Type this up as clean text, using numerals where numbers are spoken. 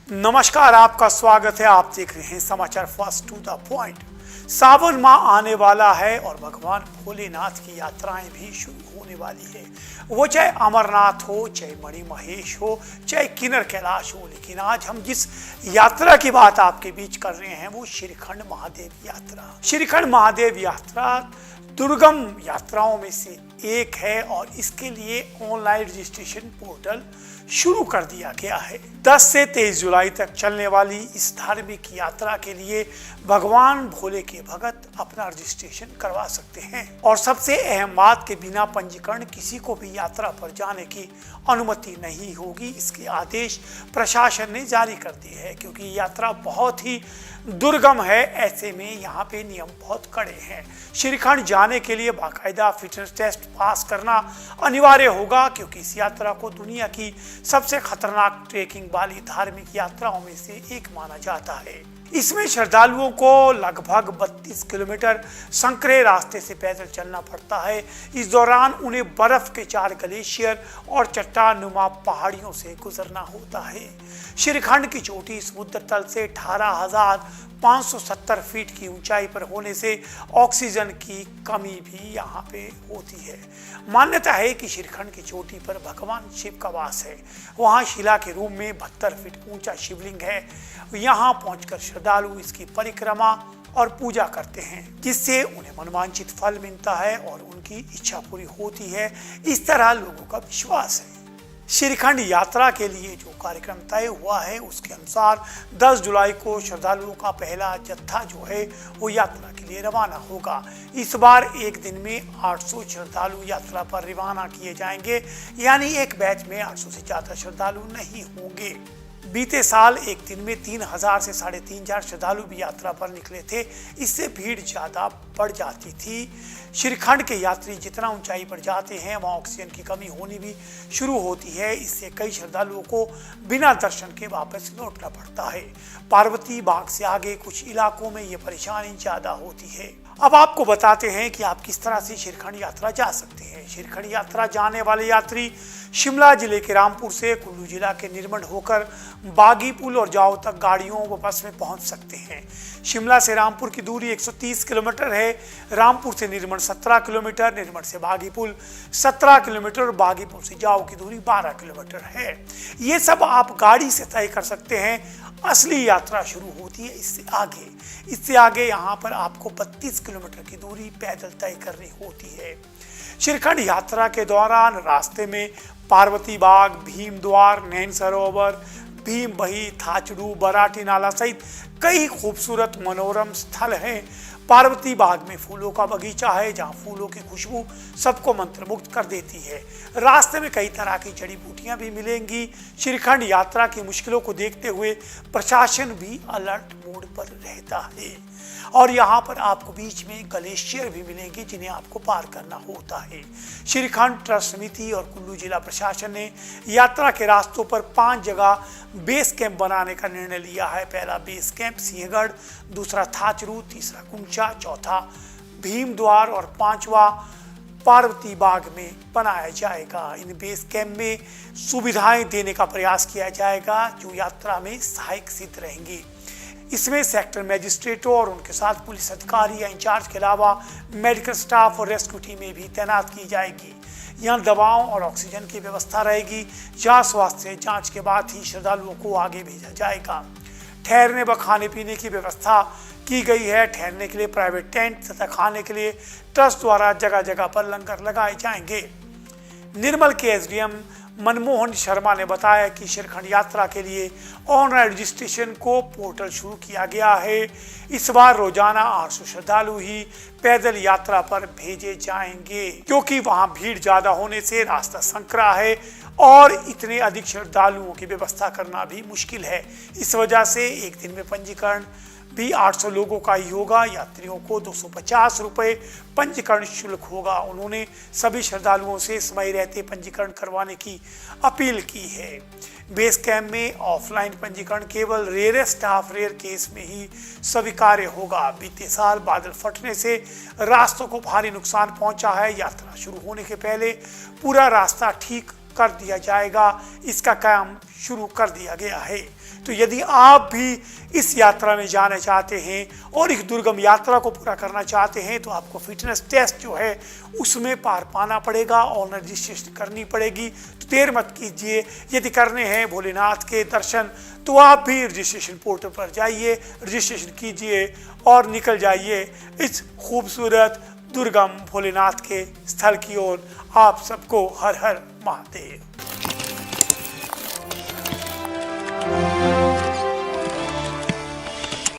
नमस्कार, आपका स्वागत है। आप देख रहे हैं समाचार फर्स्ट टू द पॉइंट। सावन माह आने वाला है और भगवान भोलेनाथ की यात्राएं भी शुरू होने वाली है। वो चाहे अमरनाथ हो, चाहे मणिमहेश हो, चाहे किन्नर कैलाश हो, लेकिन आज हम जिस यात्रा की बात आपके बीच कर रहे हैं वो श्रीखंड महादेव यात्रा। श्रीखंड महादेव यात्रा दुर्गम यात्राओं में से एक है और इसके लिए ऑनलाइन रजिस्ट्रेशन पोर्टल शुरू कर दिया गया है। 10 से 23 जुलाई तक चलने वाली इस धार्मिक यात्रा के लिए भगवान भोले के भक्त अपना रजिस्ट्रेशन करवा सकते हैं और सबसे अहम बात के बिना पंजीकरण किसी को भी यात्रा पर जाने की अनुमति नहीं होगी। इसके आदेश प्रशासन ने जारी कर दिए हैं क्योंकि यात्रा बहुत ही दुर्गम है। ऐसे में यहाँ पे नियम बहुत कड़े हैं। श्रीखंड जाने के लिए बाकायदा फिटनेस टेस्ट पास करना अनिवार्य होगा क्योंकि इस यात्रा को दुनिया की सबसे खतरनाक ट्रेकिंग वाली धार्मिक यात्राओं में से एक माना जाता है। इसमें श्रद्धालुओं को लगभग 32 किलोमीटर संकरे रास्ते से पैदल चलना पड़ता है। इस दौरान उन्हें बर्फ के 4 ग्लेशियर और चट्टान नुमा पहाड़ियों से गुजरना होता है। श्रीखंड की चोटी समुद्र तल से 18,570 फीट की ऊंचाई पर होने से ऑक्सीजन की कमी भी यहाँ पे होती है। मान्यता है कि श्रीखंड की चोटी पर भगवान शिव का वास है। वहाँ शिला के रूप में 72 फीट ऊंचा शिवलिंग है। यहाँ पहुंचकर श्रद्धालु इसकी परिक्रमा और पूजा करते हैं जिससे उन्हें मनवांछित फल मिलता है और उनकी इच्छा पूरी होती है। इस तरह लोगों का विश्वास है। श्रीखंड यात्रा के लिए जो कार्यक्रम तय हुआ है उसके अनुसार 10 जुलाई को श्रद्धालुओं का पहला जत्था जो है वो यात्रा के लिए रवाना होगा। इस बार एक दिन में 800 श्रद्धालु यात्रा पर रवाना किए जाएंगे, यानी एक बैच में 800 से ज़्यादा श्रद्धालु नहीं होंगे। बीते साल एक दिन में 3,000 से 3,500 श्रद्धालु भी यात्रा पर निकले थे। इससे भीड़ ज़्यादा बढ़ जाती थी। श्रीखंड के यात्री जितना ऊंचाई पर जाते हैं वहाँ ऑक्सीजन की कमी होनी भी शुरू होती है। इससे कई श्रद्धालुओं को बिना दर्शन के वापस लौटना पड़ता है। पार्वती बाग से आगे कुछ इलाकों में ये परेशानी ज़्यादा होती है। अब आपको बताते हैं कि आप किस तरह से श्रीखंड यात्रा जा सकते हैं। श्रीखंड यात्रा जाने वाले यात्री शिमला जिले के रामपुर से कुल्लू जिला के निर्मंड होकर बागी पुल और जाओ तक गाड़ियों व बस में पहुंच सकते हैं। शिमला से रामपुर की दूरी 130 किलोमीटर है। रामपुर से निर्मंड 17 किलोमीटर, निर्मंड से बागी पुल 17 किलोमीटर और बागी पुल से जाओ की दूरी 12 किलोमीटर है। ये सब आप गाड़ी से तय कर सकते हैं। असली यात्रा शुरू होती है इससे आगे यहाँ पर आपको 32 किलोमीटर की दूरी पैदल तय करनी होती है। श्रीखंड यात्रा के दौरान रास्ते में पार्वती बाग, भीम द्वार, नैन सरोवर, भीम बही, थाचड़ू, बराटी नाला सहित कई खूबसूरत मनोरम स्थल हैं। पार्वती बाग में फूलों का बगीचा है जहां फूलों की खुशबू सबको मंत्रमुग्ध कर देती है। रास्ते में कई तरह की जड़ी बूटियां भी मिलेंगी। श्रीखंड यात्रा की मुश्किलों को देखते हुए प्रशासन भी अलर्ट मोड पर रहता है और यहाँ पर आपको बीच में ग्लेशियर भी मिलेंगे जिन्हें आपको पार करना होता है। श्रीखंड ट्रस्ट समिति और कुल्लू जिला प्रशासन ने यात्रा के रास्तों पर 5 जगह बेस कैंप बनाने का निर्णय लिया है। पहला बेस कैंप सिंहगढ़, दूसरा थाचरू, तीसरा कुंचा, चौथा भीम द्वार और 5वां पार्वती बाग में बनाया जाएगा। इन बेस कैंप में सुविधाएं देने का प्रयास किया जाएगा जो यात्रा में सहायक सिद्ध रहेंगी। इसमें सेक्टर मजिस्ट्रेटों और उनके साथ पुलिस अधिकारी या इंचार्ज के अलावा मेडिकल स्टाफ और रेस्क्यू टीमें भी तैनात की जाएगी। यहाँ दवाओं और ऑक्सीजन की व्यवस्था रहेगी। जहाँ स्वास्थ्य जांच के बाद ही श्रद्धालुओं को आगे भेजा जाएगा। ठहरने व खाने पीने की व्यवस्था की गई है। ठहरने के लिए प्राइवेट टेंट तथा खाने के लिए ट्रस्ट द्वारा जगह जगह पर लंगर लगाए जाएंगे। निर्मल के एसडीएम मनमोहन शर्मा ने बताया कि श्रीखंड यात्रा के लिए ऑनलाइन रजिस्ट्रेशन को पोर्टल शुरू किया गया है। इस बार रोजाना 800 श्रद्धालु ही पैदल यात्रा पर भेजे जाएंगे क्योंकि वहां भीड़ ज्यादा होने से रास्ता संकरा है और इतने अधिक श्रद्धालुओं की व्यवस्था करना भी मुश्किल है। इस वजह से एक दिन में पंजीकरण भी 800 लोगों का ही होगा। यात्रियों को 250 रुपये पंजीकरण शुल्क होगा। उन्होंने सभी श्रद्धालुओं से समय रहते पंजीकरण करवाने की अपील की है। बेस कैंप में ऑफलाइन पंजीकरण केवल रेयरेस्ट ऑफ रेयर केस में ही स्वीकार्य होगा। बीते साल बादल फटने से रास्तों को भारी नुकसान पहुंचा है। यात्रा शुरू होने के पहले पूरा रास्ता ठीक कर दिया जाएगा, इसका काम शुरू कर दिया गया है। तो यदि आप भी इस यात्रा में जाना चाहते हैं और इस दुर्गम यात्रा को पूरा करना चाहते हैं तो आपको फिटनेस टेस्ट जो है उसमें पार पाना पड़ेगा और रजिस्ट्रेशन करनी पड़ेगी। तो देर मत कीजिए, यदि करने हैं भोलेनाथ के दर्शन तो आप भी रजिस्ट्रेशन पोर्टल पर जाइए, रजिस्ट्रेशन कीजिए और निकल जाइए इस खूबसूरत दुर्गम भोलेनाथ के स्थल की ओर। आप सबको हर हर महादेव।